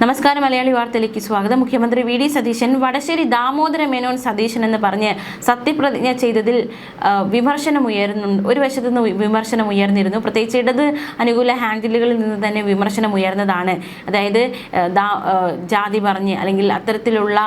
നമസ്കാരം, മലയാളി വാർത്തയിലേക്ക് സ്വാഗതം. മുഖ്യമന്ത്രി വി ഡി സതീശൻ വടശ്ശേരി ദാമോദര മേനോൻ സതീശൻ എന്ന് പറഞ്ഞ് സത്യപ്രതിജ്ഞ ചെയ്തതിൽ ഒരു വശത്തു നിന്ന് വിമർശനം ഉയർന്നിരുന്നു. പ്രത്യേകിച്ച് ഇടത് അനുകൂല ഹാൻഡിലുകളിൽ നിന്ന് തന്നെ വിമർശനം ഉയർന്നതാണ്. അതായത് ജാതി പറഞ്ഞ് അല്ലെങ്കിൽ അത്തരത്തിലുള്ള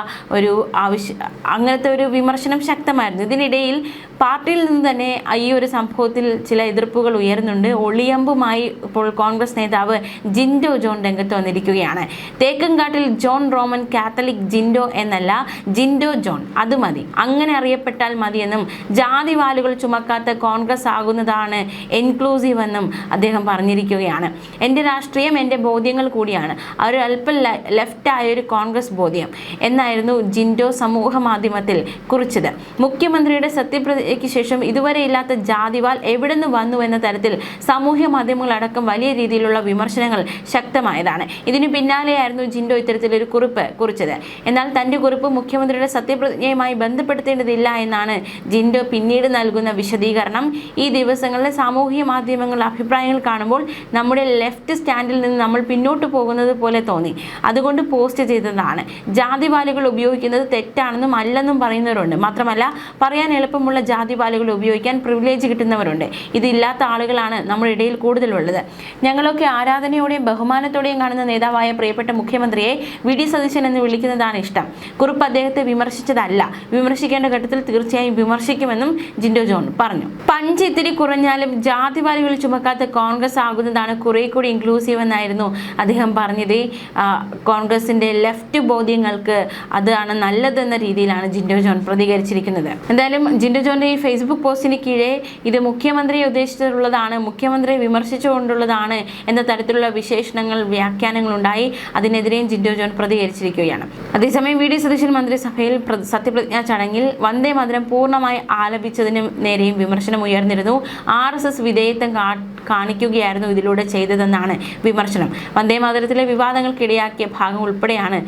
അങ്ങനത്തെ ഒരു വിമർശനം ശക്തമായിരുന്നു. ഇതിനിടയിൽ പാർട്ടിയിൽ നിന്ന് തന്നെ ഈ ഒരു സംഭവത്തിൽ ചില എതിർപ്പുകൾ ഉയരുന്നുണ്ട്. ഒളിയമ്പുമായി ഇപ്പോൾ കോൺഗ്രസ് നേതാവ് ജിൻഡോ ജോൺ രംഗത്ത് വന്നിരിക്കുകയാണ്. തേക്കൻകാട്ടിൽ ജോൺ റോമൻ കാത്തലിക് ജിൻഡോ എന്നല്ല, ജിൻഡോ ജോൺ അത് മതി, അങ്ങനെ അറിയപ്പെട്ടാൽ മതിയെന്നും ജാതി വാലുകൾ ചുമക്കാത്ത കോൺഗ്രസ് ആകുന്നതാണ് എൻക്ലൂസീവ് എന്നും അദ്ദേഹം പറഞ്ഞിരിക്കുകയാണ്. എൻ്റെ രാഷ്ട്രീയം എൻ്റെ ബോധ്യങ്ങൾ കൂടിയാണ്, ഒരു അല്പം ലെഫ്റ്റായ ഒരു കോൺഗ്രസ് ബോധ്യം എന്നായിരുന്നു ജിൻഡോ സമൂഹ മാധ്യമത്തിൽ കുറിച്ചത്. മുഖ്യമന്ത്രിയുടെ സത്യപ്രതിജ്ഞയ്ക്ക് ശേഷം ഇതുവരെ ഇല്ലാത്ത ജാതിവാൽ എവിടെ നിന്ന് വന്നു എന്ന തരത്തിൽ സാമൂഹ്യ മാധ്യമങ്ങളടക്കം വലിയ രീതിയിലുള്ള വിമർശനങ്ങൾ ശക്തമായതാണ്. ഇതിനു പിന്നാലെയായിരുന്നു ജിൻഡോ ഇത്തരത്തിലൊരു കുറിപ്പ് കുറിച്ചത്. എന്നാൽ തന്റെ കുറിപ്പ് മുഖ്യമന്ത്രിയുടെ സത്യപ്രതിജ്ഞയുമായി ബന്ധപ്പെടുത്തേണ്ടതില്ല എന്നാണ് ജിൻഡോ പിന്നീട് നൽകുന്ന വിശദീകരണം. ഈ ദിവസങ്ങളിലെ സാമൂഹിക മാധ്യമങ്ങളുടെ അഭിപ്രായങ്ങൾ കാണുമ്പോൾ നമ്മുടെ ലെഫ്റ്റ് സ്റ്റാൻഡിൽ നിന്ന് നമ്മൾ പിന്നോട്ട് പോകുന്നത് പോലെ തോന്നി, അതുകൊണ്ട് പോസ്റ്റ് ചെയ്തതാണ്. ജാതിവാലുകൾ ഉപയോഗിക്കുന്നത് തെറ്റാണെന്നും അല്ലെന്നും പറയുന്നവരുണ്ട്. മാത്രമല്ല, പറയാൻ എളുപ്പമുള്ള ജാതിവാലുകൾ ഉപയോഗിക്കാൻ പ്രിവിലേജ് കിട്ടുന്നവരുണ്ട്. ഇതില്ലാത്ത ആളുകളാണ് നമ്മുടെ ഇടയിൽ കൂടുതലുള്ളത്. ഞങ്ങളൊക്കെ ആരാധനയോടെയും ബഹുമാനത്തോടെയും കാണുന്ന നേതാവായ പ്രിയപ്പെട്ട മുഖ്യമന്ത്രിയെ വി ഡി സതീശൻ എന്ന് വിളിക്കുന്നതാണ് ഇഷ്ടം. കുറിപ്പ് അദ്ദേഹത്തെ വിമർശിച്ചതല്ല, വിമർശിക്കേണ്ട ഘട്ടത്തിൽ തീർച്ചയായും വിമർശിക്കുമെന്നും ജിൻഡോ ജോൺ പറഞ്ഞു. പഞ്ച് ഇത്തിരി കുറഞ്ഞാലും ജാതിവാലുകൾ ചുമക്കാത്ത കോൺഗ്രസ് ആകുന്നതാണ് കുറെ കൂടി ഇൻക്ലൂസീവ് എന്നായിരുന്നു അദ്ദേഹം പറഞ്ഞത്. കോൺഗ്രസിന്റെ ലെഫ്റ്റ് ബോധ്യങ്ങൾക്ക് അതാണ് നല്ലതെന്ന രീതിയിലാണ് ജിൻഡോ ജോൺ പ്രതികരിച്ചിരിക്കുന്നത്. എന്തായാലും ജിൻഡോ ജോന്റെ ഈ ഫേസ്ബുക്ക് പോസ്റ്റിന് കീഴെ ഇത് മുഖ്യമന്ത്രിയെ ഉദ്ദേശിച്ചിട്ടുള്ളതാണ്, മുഖ്യമന്ത്രിയെ വിമർശിച്ചുകൊണ്ടുള്ളതാണ് എന്ന തരത്തിലുള്ള വിശേഷണങ്ങൾ, വ്യാഖ്യാനങ്ങൾ ഉണ്ടായി. അതിനെതിരെയും ജിൻഡോ ജോൺ പ്രതികരിച്ചിരിക്കുകയാണ്. അതേസമയം വി ഡി സതീശൻ മന്ത്രിസഭയിൽ സത്യപ്രതിജ്ഞാ ചടങ്ങിൽ വന്ദേ മാതരം പൂർണ്ണമായി ആലപിച്ചതിന് നേരെയും വിമർശനം ഉയർന്നിരുന്നു. RSS വിധേയത്വം കാണിക്കുകയായിരുന്നു ഇതിലൂടെ ചെയ്തതെന്നാണ് വിമർശനം. വന്ദേ മാതരത്തിലെ വിവാദങ്ങൾക്കിടയാക്കിയ ഭാഗം ഉൾപ്പെടെയാണ്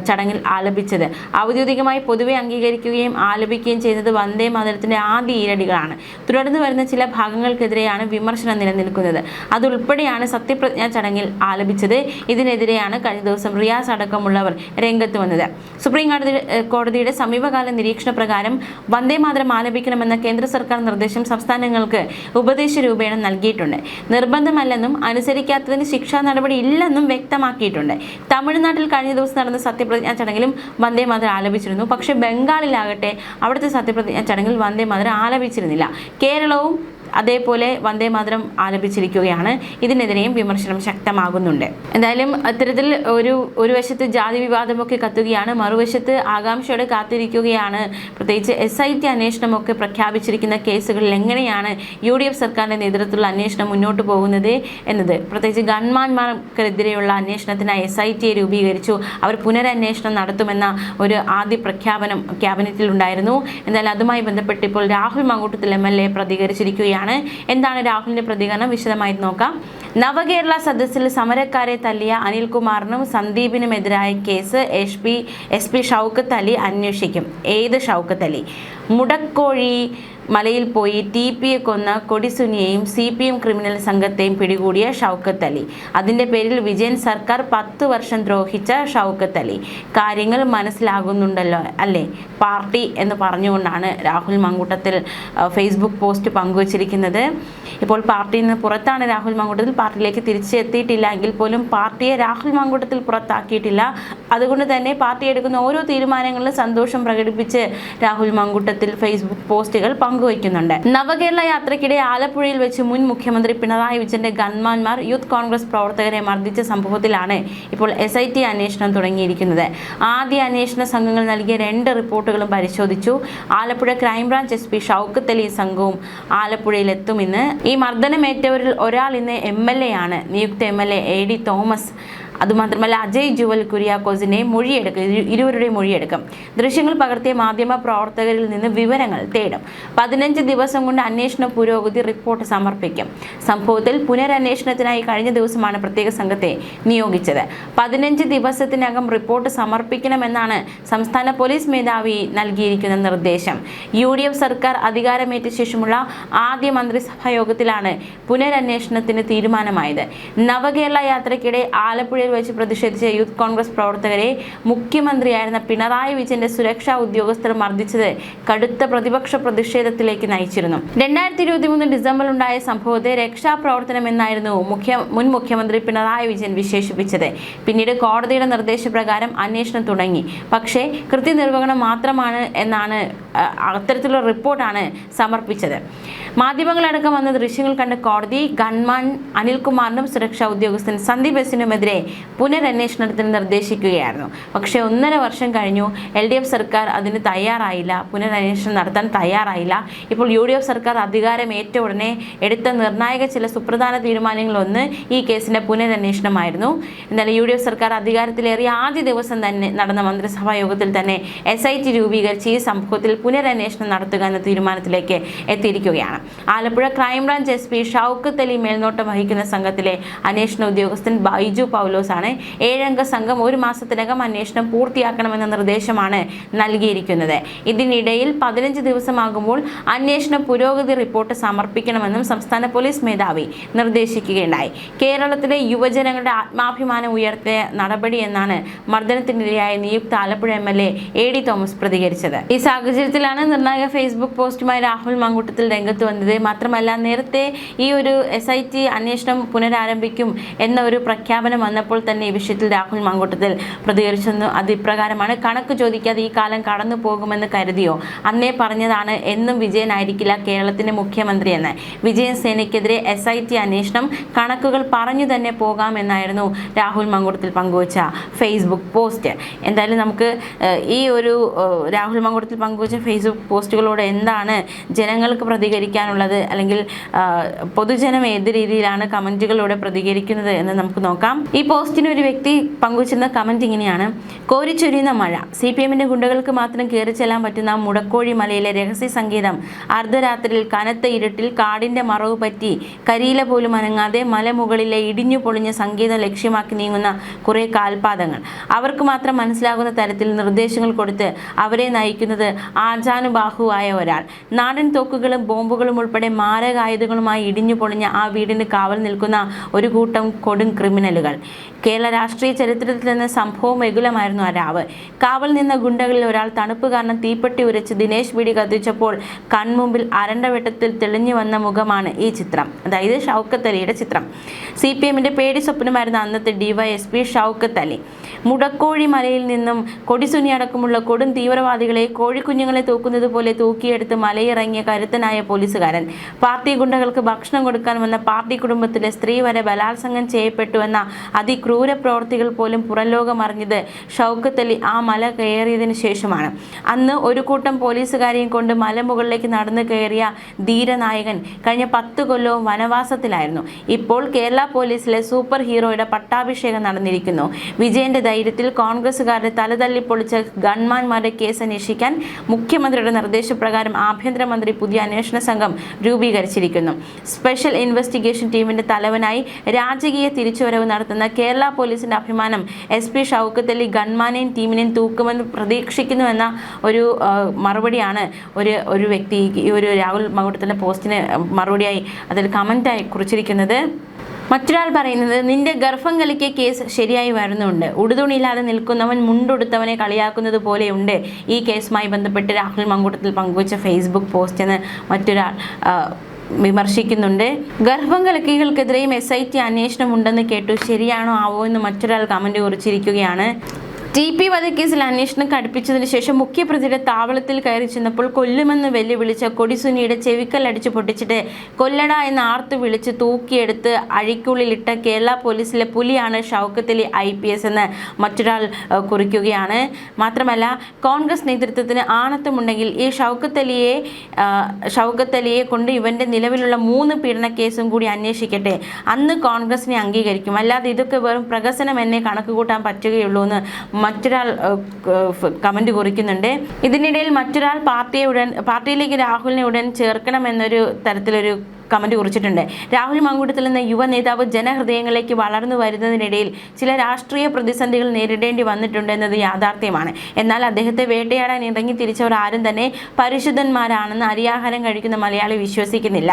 ചടങ്ങിൽ ആലപിച്ചത്. ഔദ്യോഗികമായി പൊതുവെ അംഗീകരിക്കുകയും ആലപിക്കുകയും ചെയ്യുന്നത് വന്ദേ മാതരത്തിന്റെ ആദ്യ ഈരടികളാണ്. തുടർന്ന് വരുന്ന ചില ഭാഗങ്ങൾക്കെതിരെയാണ് വിമർശനം നിലനിൽക്കുന്നത്. അതുൾപ്പെടെയാണ് സത്യപ്രതിജ്ഞാ ചടങ്ങിൽ ആലപിച്ചത്. ഇതിനെതിരെയാണ് കഴിഞ്ഞ ദിവസം റിയാസ് അടക്കമുള്ളവർ രംഗത്ത് വന്നത്. സുപ്രീം കോടതിയുടെ സമീപകാല നിരീക്ഷണ പ്രകാരം വന്ദേ മാതരം ആലപിക്കണമെന്ന കേന്ദ്ര സർക്കാർ നിർദ്ദേശം സംസ്ഥാനങ്ങൾക്ക് ഉപദേശ രൂപേണ നൽകിയിട്ടുണ്ട്. നിർബന്ധമല്ലെന്നും അനുസരിക്കാത്തതിന് ശിക്ഷാ നടപടി ഇല്ലെന്നും വ്യക്തമാക്കിയിട്ടുണ്ട്. തമിഴ്നാട്ടിൽ കഴിഞ്ഞ ദിവസം നടന്ന സത്യപ്രതിജ്ഞാ ചടങ്ങിലും വന്ദേ മാതരം ആലപിച്ചിരുന്നു. പക്ഷേ ബംഗാളിലാകട്ടെ അവിടുത്തെ സത്യപ്രതിജ്ഞാ ചടങ്ങിൽ വന്ദേ മാതരം ആലപിച്ചിരുന്നില്ല. കേരളവും അതേപോലെ വന്ദേ മാതരം ആലപിച്ചിരിക്കുകയാണ്. ഇതിനെതിരെയും വിമർശനം ശക്തമാകുന്നുണ്ട്. എന്തായാലും അത്തരത്തിൽ ഒരു വശത്ത് ജാതി വിവാദമൊക്കെ കത്തുകയാണ്, മറുവശത്ത് ആകാംക്ഷയോടെ കാത്തിരിക്കുകയാണ്. പ്രത്യേകിച്ച് SIT അന്വേഷണമൊക്കെ പ്രഖ്യാപിച്ചിരിക്കുന്ന കേസുകളിൽ എങ്ങനെയാണ് UDF സർക്കാരിൻ്റെ നേതൃത്വത്തിലുള്ള അന്വേഷണം മുന്നോട്ട് പോകുന്നത് എന്നത്. പ്രത്യേകിച്ച് ഗൺമാന്മാർക്കെതിരെയുള്ള അന്വേഷണത്തിനായി SIT രൂപീകരിച്ചു. അവർ പുനരന്വേഷണം നടത്തുമെന്ന ഒരു ആദ്യ പ്രഖ്യാപനം ക്യാബിനറ്റിൽ ഉണ്ടായിരുന്നു. എന്തായാലും അതുമായി ബന്ധപ്പെട്ട് ഇപ്പോൾ രാഹുൽ മാങ്കൂട്ടത്തിൽ MLA പ്രതികരിച്ചിരിക്കുകയാണ്. എന്താണ് രാഹുലിന്റെ പ്രതികരണം? വിശദമായി നോക്കാം. നവകേരള സദസ്സിൽ സമരക്കാരെ തല്ലിയ അനിൽകുമാറിനും സന്ദീപിനുമെതിരായ കേസ് SP ഷൗക്കത്ത് അലി അന്വേഷിക്കും. ഏത് ഷൗക്കത്ത് അലി? മുടക്കോഴി മലയിൽ പോയി TPയെ കൊന്ന കൊടിസുനിയെയും CPM ക്രിമിനൽ സംഘത്തെയും പിടികൂടിയ ഷൗക്കത്ത് അലി. അതിൻ്റെ പേരിൽ വിജയൻ സർക്കാർ 10 വർഷം ദ്രോഹിച്ച ഷൗക്കത്ത് അലി. കാര്യങ്ങൾ മനസ്സിലാകുന്നുണ്ടല്ലോ അല്ലേ പാർട്ടി എന്ന് പറഞ്ഞുകൊണ്ടാണ് രാഹുൽ മാങ്കൂട്ടത്തിൽ ഫേസ്ബുക്ക് പോസ്റ്റ് പങ്കുവച്ചിരിക്കുന്നത്. ഇപ്പോൾ പാർട്ടിയിൽ നിന്ന് പുറത്താണ് രാഹുൽ മാങ്കൂട്ടത്തിൽ. പാർട്ടിയിലേക്ക് തിരിച്ചെത്തിയിട്ടില്ല എങ്കിൽ പോലും പാർട്ടിയെ രാഹുൽ മാങ്കൂട്ടത്തിൽ പുറത്താക്കിയിട്ടില്ല. അതുകൊണ്ട് തന്നെ പാർട്ടി എടുക്കുന്ന ഓരോ തീരുമാനങ്ങളിലും സന്തോഷം പ്രകടിപ്പിച്ച് രാഹുൽ മാങ്കൂട്ടത്തിൽ ഫേസ്ബുക്ക് പോസ്റ്റുകൾ പങ്കുവയ്ക്കുന്നുണ്ട്. നവകേരള യാത്രയ്ക്കിടെ ആലപ്പുഴയിൽ വെച്ച് മുൻ മുഖ്യമന്ത്രി പിണറായി വിജയന്റെ ഗൺമാന്മാർ യൂത്ത് കോൺഗ്രസ് പ്രവർത്തകരെ മർദ്ദിച്ച സംഭവത്തിലാണ് ഇപ്പോൾ SIT അന്വേഷണം തുടങ്ങിയിരിക്കുന്നത്. ആദ്യ അന്വേഷണ സംഘങ്ങൾ നൽകിയ 2 റിപ്പോർട്ടുകളും പരിശോധിച്ചു. ആലപ്പുഴ ക്രൈംബ്രാഞ്ച് SP ഷൗക്കത്ത് അലി സംഘവും ആലപ്പുഴയിലെത്തുമെന്ന്. ഈ മർദ്ദനമേറ്റവരിൽ ഒരാൾ ഇന്ന് MLA ആണ്, നിയുക്ത MLA AD തോമസ്. അതുമാത്രമല്ല അജയ് ജുവൽ കുര്യാക്കോസിനെ ഇരുവരുടെയും മൊഴിയെടുക്കും. ദൃശ്യങ്ങൾ പകർത്തിയ മാധ്യമ പ്രവർത്തകരിൽ നിന്ന് വിവരങ്ങൾ തേടും. 15 ദിവസം കൊണ്ട് അന്വേഷണ പുരോഗതി റിപ്പോർട്ട് സമർപ്പിക്കും. സംഭവത്തിൽ പുനരന്വേഷണത്തിനായി കഴിഞ്ഞ ദിവസമാണ് പ്രത്യേക സംഘത്തെ നിയോഗിച്ചത്. 15 ദിവസത്തിനകം റിപ്പോർട്ട് സമർപ്പിക്കണമെന്നാണ് സംസ്ഥാന പോലീസ് മേധാവി നൽകിയിരിക്കുന്ന നിർദ്ദേശം. UDF സർക്കാർ അധികാരമേറ്റ ശേഷമുള്ള ആദ്യ മന്ത്രിസഭാ യോഗത്തിലാണ് പുനരന്വേഷണത്തിന് തീരുമാനമായത്. നവകേരള യാത്രയ്ക്കിടെ ആലപ്പുഴ കോടതിയിൽ വെച്ച് പ്രതിഷേധിച്ച യൂത്ത് കോൺഗ്രസ് പ്രവർത്തകരെ മുഖ്യമന്ത്രിയായിരുന്ന പിണറായി വിജയന്റെ സുരക്ഷാ ഉദ്യോഗസ്ഥർ മർദ്ദിച്ചത് കടുത്ത പ്രതിപക്ഷ പ്രതിഷേധത്തിലേക്ക് നയിച്ചിരുന്നു. 2023 ഡിസംബറിൽ ഉണ്ടായ സംഭവത്തെ രക്ഷാപ്രവർത്തനം എന്നായിരുന്നു മുൻ മുഖ്യമന്ത്രി പിണറായി വിജയൻ വിശേഷിപ്പിച്ചത്. പിന്നീട് കോടതിയുടെ നിർദ്ദേശപ്രകാരം അന്വേഷണം തുടങ്ങി. പക്ഷേ കൃത്യനിർവഹണം മാത്രമാണ് എന്നാണ് അത്തരത്തിലുള്ള റിപ്പോർട്ടാണ് സമർപ്പിച്ചത്. മാധ്യമങ്ങളടക്കം വന്ന ദൃശ്യങ്ങൾ കണ്ട കോടതി ഗൺമാൻ അനിൽകുമാറിനും സുരക്ഷാ ഉദ്യോഗസ്ഥൻ സന്ദീപ് എസിനുമെതിരെ പുനരന്വേഷണത്തിന് നിർദ്ദേശിക്കുകയായിരുന്നു. പക്ഷേ 1.5 വർഷം കഴിഞ്ഞു. LDF സർക്കാർ അതിന് തയ്യാറായില്ല, പുനരന്വേഷണം നടത്താൻ തയ്യാറായില്ല. ഇപ്പോൾ UDF സർക്കാർ അധികാരം ഏറ്റ ഉടനെ എടുത്ത നിർണായക ചില സുപ്രധാന തീരുമാനങ്ങളൊന്ന് ഈ കേസിന്റെ പുനരന്വേഷണമായിരുന്നു. എന്നാൽ UDF സർക്കാർ അധികാരത്തിലേറിയ ആദ്യ ദിവസം തന്നെ നടന്ന മന്ത്രിസഭാ യോഗത്തിൽ തന്നെ SIT രൂപീകരിച്ച് ഈ സംഭവത്തിൽ പുനരന്വേഷണം നടത്തുക എന്ന തീരുമാനത്തിലേക്ക് എത്തിയിരിക്കുകയാണ്. ആലപ്പുഴ ക്രൈംബ്രാഞ്ച് SP ഷൗക്കത്ത് അലി മേൽനോട്ടം വഹിക്കുന്ന സംഘത്തിലെ അന്വേഷണ ഉദ്യോഗസ്ഥൻ ബൈജു പൗലോസ് ആണ്. 7 അംഗ സംഘം 1 മാസത്തിനകം അന്വേഷണം പൂർത്തിയാക്കണമെന്ന നിർദ്ദേശമാണ് നൽകിയിരിക്കുന്നത്. ഇതിനിടയിൽ 15 ദിവസമാകുമ്പോൾ അന്വേഷണ പുരോഗതി റിപ്പോർട്ട് സമർപ്പിക്കണമെന്നും സംസ്ഥാന പോലീസ് മേധാവി നിർദ്ദേശിക്കുകയുണ്ടായി. കേരളത്തിലെ യുവജനങ്ങളുടെ ആത്മാഭിമാനം ഉയർത്തിയ നടപടി എന്നാണ് മർദ്ദനത്തിനിരയായ നിയുക്ത ആലപ്പുഴ MLA AD തോമസ് പ്രതികരിച്ചത്. ഈ സാഹചര്യത്തിലാണ് നിർണായക ഫേസ്ബുക്ക് പോസ്റ്റുമായി രാഹുൽ മാങ്കൂട്ടത്തിൽ രംഗത്ത് വന്നത്. മാത്രമല്ല, നേരത്തെ ഈ ഒരു SIT അന്വേഷണം പുനരാരംഭിക്കും എന്ന ഒരു പ്രഖ്യാപനം വന്നപ്പോൾ തന്നെ ഈ വിഷയത്തിൽ രാഹുൽ മാങ്കൂട്ടത്തിൽ പ്രതികരിച്ചെന്ന് അത് ഇപ്രകാരമാണ്: കണക്ക് ചോദിക്കാതെ ഈ കാലം കടന്നു പോകുമെന്ന് കരുതിയോ? അന്നേ പറഞ്ഞതാണ് എന്നും വിജയനായിരിക്കില്ല കേരളത്തിന്റെ മുഖ്യമന്ത്രി എന്ന്. വിജയൻ സേനയ്ക്കെതിരെ SIT അന്വേഷണം കണക്കുകൾ പറഞ്ഞു തന്നെ പോകാമെന്നായിരുന്നു രാഹുൽ മാങ്കൂട്ടത്തിൽ പങ്കുവച്ച ഫേസ്ബുക്ക് പോസ്റ്റ്. എന്തായാലും നമുക്ക് ഈ ഒരു രാഹുൽ മാങ്കൂട്ടത്തിൽ പങ്കുവച്ച ഫേസ്ബുക്ക് പോസ്റ്റുകളോട് എന്താണ് ജനങ്ങൾക്ക് പ്രതികരിക്കാനുള്ളത്, അല്ലെങ്കിൽ പൊതുജനം ഏത് രീതിയിലാണ് കമന്റുകളിലൂടെ പ്രതികരിക്കുന്നത് എന്ന് നമുക്ക് നോക്കാം. ഈ പോസ്റ്റിന് ഒരു വ്യക്തി പങ്കുവച്ചിരുന്ന കമന്റ് ഇങ്ങനെയാണ്: കോരിച്ചൊരിയുന്ന മഴ, CPMന്റെ ഗുണ്ടകൾക്ക് മാത്രം കയറി ചെല്ലാൻ പറ്റുന്ന മുടക്കോഴി മലയിലെ രഹസ്യ സംഗീതം, അർദ്ധരാത്രിയിൽ കനത്ത ഇരുട്ടിൽ കാടിന്റെ മറവ് പറ്റി കരിയില പോലും അനങ്ങാതെ മലമുകളിലെ ഇടിഞ്ഞു പൊളിഞ്ഞ സംഗീതം ലക്ഷ്യമാക്കി നീങ്ങുന്ന കുറെ കാൽപാദങ്ങൾ, അവർക്ക് മാത്രം മനസ്സിലാകുന്ന തരത്തിൽ നിർദ്ദേശങ്ങൾ കൊടുത്ത് അവരെ നയിക്കുന്നത് ആജാനുബാഹുവായ ഒരാൾ, നാടൻ തോക്കുകളും ബോംബുകളും ഉൾപ്പെടെ മാരകായുധങ്ങളുമായി ഇടിഞ്ഞു പൊളിഞ്ഞ ആ വീടിന് കാവൽ നിൽക്കുന്ന ഒരു കൂട്ടം കൊടും ക്രിമിനലുകൾ. കേരള രാഷ്ട്രീയ ചരിത്രത്തിൽ നിന്ന് സംഭവം വെകുലമായിരുന്നു ആ രാവ്. കാവൽ നിന്ന ഗുണ്ടകളിൽ ഒരാൾ തണുപ്പ് കാരണം തീപ്പെട്ടി ഉരച്ച് ദിനേശ് ബീഡി കത്തിച്ചപ്പോൾ കൺമുമ്പിൽ അരണ്ടവെട്ടത്തിൽ തെളിഞ്ഞു വന്ന മുഖമാണ് ഈ ചിത്രം, അതായത് ഷൗക്കത്ത് അലിയുടെ ചിത്രം. CPMന്റെ പേടി സ്വപ്നമായിരുന്ന അന്നത്തെ DYSP ഷൗക്കത്ത് അലി. മുടക്കോഴി മലയിൽ നിന്നും കൊടിസുനി അടക്കമുള്ള കൊടും തീവ്രവാദികളെ കോഴിക്കുഞ്ഞുങ്ങളെ തൂക്കുന്നത് പോലെ തൂക്കിയെടുത്ത് മലയിറങ്ങിയ കരുത്തനായ പോലീസുകാരൻ. പാർട്ടി ഗുണ്ടകൾക്ക് ഭക്ഷണം കൊടുക്കാൻ വന്ന പാർട്ടി കുടുംബത്തിലെ സ്ത്രീ വരെ ബലാത്സംഗം ചെയ്യപ്പെട്ടുവെന്ന അതിക്രൂര പ്രവർത്തികൾ പോലും പുറംലോകം അറിഞ്ഞത് ഷൗക്കത്ത് അലി ആ മല കയറിയതിനു ശേഷമാണ്. അന്ന് ഒരു കൂട്ടം പോലീസുകാരെയും കൊണ്ട് മലമുകളിലേക്ക് നടന്നു കയറിയ ധീരനായകൻ കഴിഞ്ഞ 10 കൊല്ലവും വനവാസത്തിലായിരുന്നു. ഇപ്പോൾ കേരള പോലീസിലെ സൂപ്പർ ഹീറോയുടെ പട്ടാഭിഷേകം നടന്നിരിക്കുന്നു. വിജയന്റെ ധൈര്യത്തിൽ കോൺഗ്രസുകാരുടെ തലതല്ലി പൊളിച്ച ഗൺമാന്മാരുടെ കേസ് അന്വേഷിക്കാൻ മുഖ്യമന്ത്രിയുടെ നിർദ്ദേശപ്രകാരം ആഭ്യന്തരമന്ത്രി പുതിയ അന്വേഷണ സംഘം രൂപീകരിച്ചിരിക്കുന്നു. സ്പെഷ്യൽ ഇൻവെസ്റ്റിഗേഷൻ ടീമിന്റെ തലവനായി രാജകീയ തിരിച്ചുവരവ് നടത്തുന്ന കേരള പോലീസിന്റെ അഭിമാനം SP ഷൗക്കത്ത് അലി ഗൺമാനെയും ടീമിനെയും തൂക്കുമെന്ന് പ്രതീക്ഷിക്കുന്നുവെന്ന ഒരു മറുപടിയാണ് ഒരു വ്യക്തി ഈ ഒരു രാഹുൽ മാങ്കൂട്ടത്തിൻ്റെ പോസ്റ്റിന് മറുപടിയായി അതിൽ കമൻ്റായി കുറിച്ചിരിക്കുന്നത്. മറ്റൊരാൾ പറയുന്നത്: നിന്റെ ഗർഭം കലക്കിയ കേസ് ശരിയായി വരുന്നുണ്ട്. ഉടുതുണിയില്ലാതെ നിൽക്കുന്നവൻ മുണ്ടുടുത്തവനെ കളിയാക്കുന്നത് പോലെയുണ്ട് ഈ കേസുമായി ബന്ധപ്പെട്ട് രാഹുൽ മാങ്കൂട്ടത്തിൽ പങ്കുവച്ച ഫേസ്ബുക്ക് പോസ്റ്റ് എന്ന് മറ്റൊരാൾ വിമർശിക്കുന്നുണ്ട്. ഗർഭം കലക്കികൾക്കെതിരെയും SIT അന്വേഷണം ഉണ്ടെന്ന് കേട്ടു, ശരിയാണോ ആവോ എന്ന് മറ്റൊരാൾ കമന്റ് കുറിച്ചിരിക്കുകയാണ്. TP വധക്കേസിൽ അന്വേഷണം കടുപ്പിച്ചതിന് ശേഷം മുഖ്യപ്രതിയുടെ താവളത്തിൽ കയറി ചെന്നപ്പോൾ കൊല്ലുമെന്ന് വെല്ലുവിളിച്ച കൊടിസുനിയുടെ ചെവിക്കൽ അടിച്ചു പൊട്ടിച്ചിട്ട് കൊല്ലട എന്ന് ആർത്തു വിളിച്ച് തൂക്കിയെടുത്ത് അഴിക്കുള്ളിലിട്ട കേരള പോലീസിലെ പുലിയാണ് ഷൗക്കത്ത് അലി IPS എന്ന് മറ്റൊരാൾ കുറിക്കുകയാണ്. മാത്രമല്ല, കോൺഗ്രസ് നേതൃത്വത്തിന് ആണത്വമുണ്ടെങ്കിൽ ഈ ഷൗക്കത്ത് അലിയെ കൊണ്ട് ഇവന്റെ നിലവിലുള്ള 3 പീഡന കേസും കൂടി അന്വേഷിക്കട്ടെ, അന്ന് കോൺഗ്രസിനെ അംഗീകരിക്കും. അല്ലാതെ ഇതൊക്കെ വെറും പ്രഹസനം എന്നെ കണക്ക് കൂട്ടാൻ പറ്റുകയുള്ളൂ എന്ന് മറ്റൊരാൾ കമന്റ് കുറിക്കുന്നുണ്ട്. ഇതിനിടയിൽ മറ്റൊരാൾ പാർട്ടിയിലേക്ക് രാഹുലിനെ ഉടൻ ചേർക്കണമെന്നൊരു തരത്തിലൊരു കമന്റ് കുറിച്ചിട്ടുണ്ട്. രാഹുൽ മാങ്കൂട്ടത്തിൽ എന്ന യുവ നേതാവ് ജനഹൃദയങ്ങളിലേക്ക് വളർന്നു വരുന്നതിനിടയിൽ ചില രാഷ്ട്രീയ പ്രതിസന്ധികൾ നേരിടേണ്ടി വന്നിട്ടുണ്ട് എന്നത് യാഥാർത്ഥ്യമാണ്. എന്നാൽ അദ്ദേഹത്തെ വേട്ടയാടാൻ ഇറങ്ങി തിരിച്ചവർ ആരും തന്നെ പരിശുദ്ധന്മാരാണെന്ന് അരിയാഹാരം കഴിക്കുന്ന മലയാളി വിശ്വസിക്കുന്നില്ല.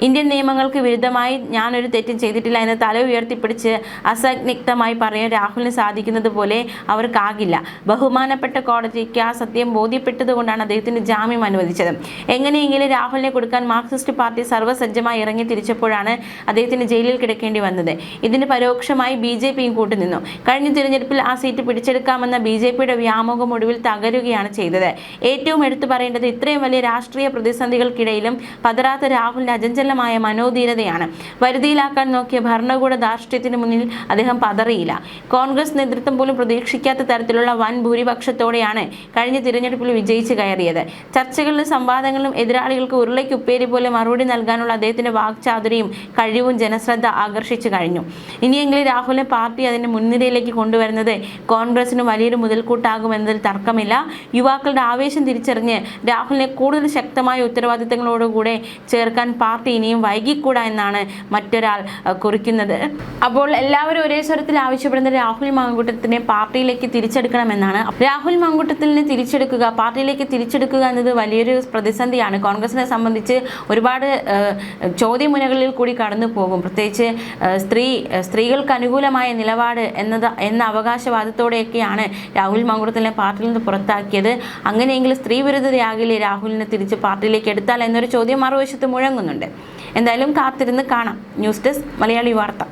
ഇന്ത്യൻ നിയമങ്ങൾക്ക് വിരുദ്ധമായി ഞാനൊരു തെറ്റും ചെയ്തിട്ടില്ല എന്ന് തല ഉയർത്തിപ്പിടിച്ച് അസന്നിഗ്ധമായി പറയാൻ രാഹുലിന് സാധിക്കുന്നത് പോലെ അവർക്കാകില്ല. ബഹുമാനപ്പെട്ട കോടതിക്ക് ആ സത്യം ബോധ്യപ്പെട്ടതുകൊണ്ടാണ് അദ്ദേഹത്തിന് ജാമ്യം അനുവദിച്ചത്. എങ്ങനെയെങ്കിലും രാഹുലിനെ കൊടുക്കാൻ മാർക്സിസ്റ്റ് പാർട്ടി സർവ്വസജ്ജമായി ഇറങ്ങി തിരിച്ചപ്പോഴാണ് അദ്ദേഹത്തിന് ജയിലിൽ കിടക്കേണ്ടി വന്നത്. ഇതിന് പരോക്ഷമായി BJPയും കൂട്ടുനിന്നു. കഴിഞ്ഞ തിരഞ്ഞെടുപ്പിൽ ആ സീറ്റ് പിടിച്ചെടുക്കാമെന്ന BJPയുടെ വ്യാമോഹം ഒടുവിൽ തകരുകയാണ് ചെയ്തത്. ഏറ്റവും എടുത്തു പറയേണ്ടത് ഇത്രയും വലിയ രാഷ്ട്രീയ പ്രതിസന്ധികൾക്കിടയിലും പതറാത്ത രാഹുലിന്റെ അചഞ്ചലമായ മനോധീരതയാണ്. വരുതിയിലാക്കാൻ നോക്കിയ ഭരണകൂട ധാർഷ്ട്യത്തിന് മുന്നിൽ അദ്ദേഹം പതറിയില്ല. കോൺഗ്രസ് നേതൃത്വം പോലും പ്രതീക്ഷിക്കാത്ത തരത്തിലുള്ള വൻ ഭൂരിപക്ഷത്തോടെയാണ് കഴിഞ്ഞ തിരഞ്ഞെടുപ്പിൽ വിജയിച്ച് കയറിയത്. ചർച്ചകളിലും സംവാദങ്ങളിലും എതിരാളികൾക്ക് ഉരുളയ്ക്കുപ്പേരി പോലെ മറുപടി നൽകാനുള്ള അദ്ദേഹത്തിന്റെ വാക്ചാതുരിയും കഴിവും ജനശ്രദ്ധ ആകർഷിച്ചു കഴിഞ്ഞു. ഇനിയെങ്കിലും രാഹുലിനെ പാർട്ടി അതിന്റെ മുൻനിരയിലേക്ക് കൊണ്ടുവരുന്നത് കോൺഗ്രസിന് വലിയൊരു മുതൽക്കൂട്ടാകുമെന്നതിൽ തർക്കമില്ല. യുവാക്കളുടെ ആവേശം തിരിച്ചറിഞ്ഞ് രാഹുലിനെ കൂടുതൽ ശക്തമായ ഉത്തരവാദിത്തങ്ങളോടുകൂടെ ചേർക്കാൻ പാർട്ടി ഇനിയും വൈകിക്കൂടാ എന്നാണ് മറ്റൊരാൾ കുറിക്കുന്നത്. അപ്പോൾ എല്ലാവരും ഒരേ സ്വരത്തിൽ ആവശ്യപ്പെടുന്നത് രാഹുൽ മാങ്കൂട്ടത്തിനെ പാർട്ടിയിലേക്ക് തിരിച്ചെടുക്കണമെന്നാണ്. രാഹുൽ മാങ്കൂട്ടത്തിനെ തിരിച്ചെടുക്കുക, പാർട്ടിയിലേക്ക് തിരിച്ചെടുക്കുക എന്നത് വലിയൊരു പ്രതിസന്ധിയാണ്. കോൺഗ്രസിനെ സംബന്ധിച്ച് ഒരുപാട് ചോദ്യമുനകളിൽ കൂടി കടന്നു പോകും. പ്രത്യേകിച്ച് സ്ത്രീകൾക്ക് അനുകൂലമായ നിലപാട് എന്ന അവകാശവാദത്തോടെയൊക്കെയാണ് രാഹുൽ മാങ്കൂട്ടത്തിനെ പാർട്ടിയിൽ നിന്ന് പുറത്താക്കിയത്. അങ്ങനെയെങ്കിൽ സ്ത്രീ വിരുദ്ധതയാകില്ലേ രാഹുലിനെ തിരിച്ച് പാർട്ടിയിലേക്ക് എടുത്താൽ എന്നൊരു ചോദ്യം മറുവശത്ത് മുഴങ്ങുന്നുണ്ട്. എന്തായാലും കാത്തിരുന്ന് കാണാം. ന്യൂസ് ഡെസ്ക് മലയാളി വാർത്ത.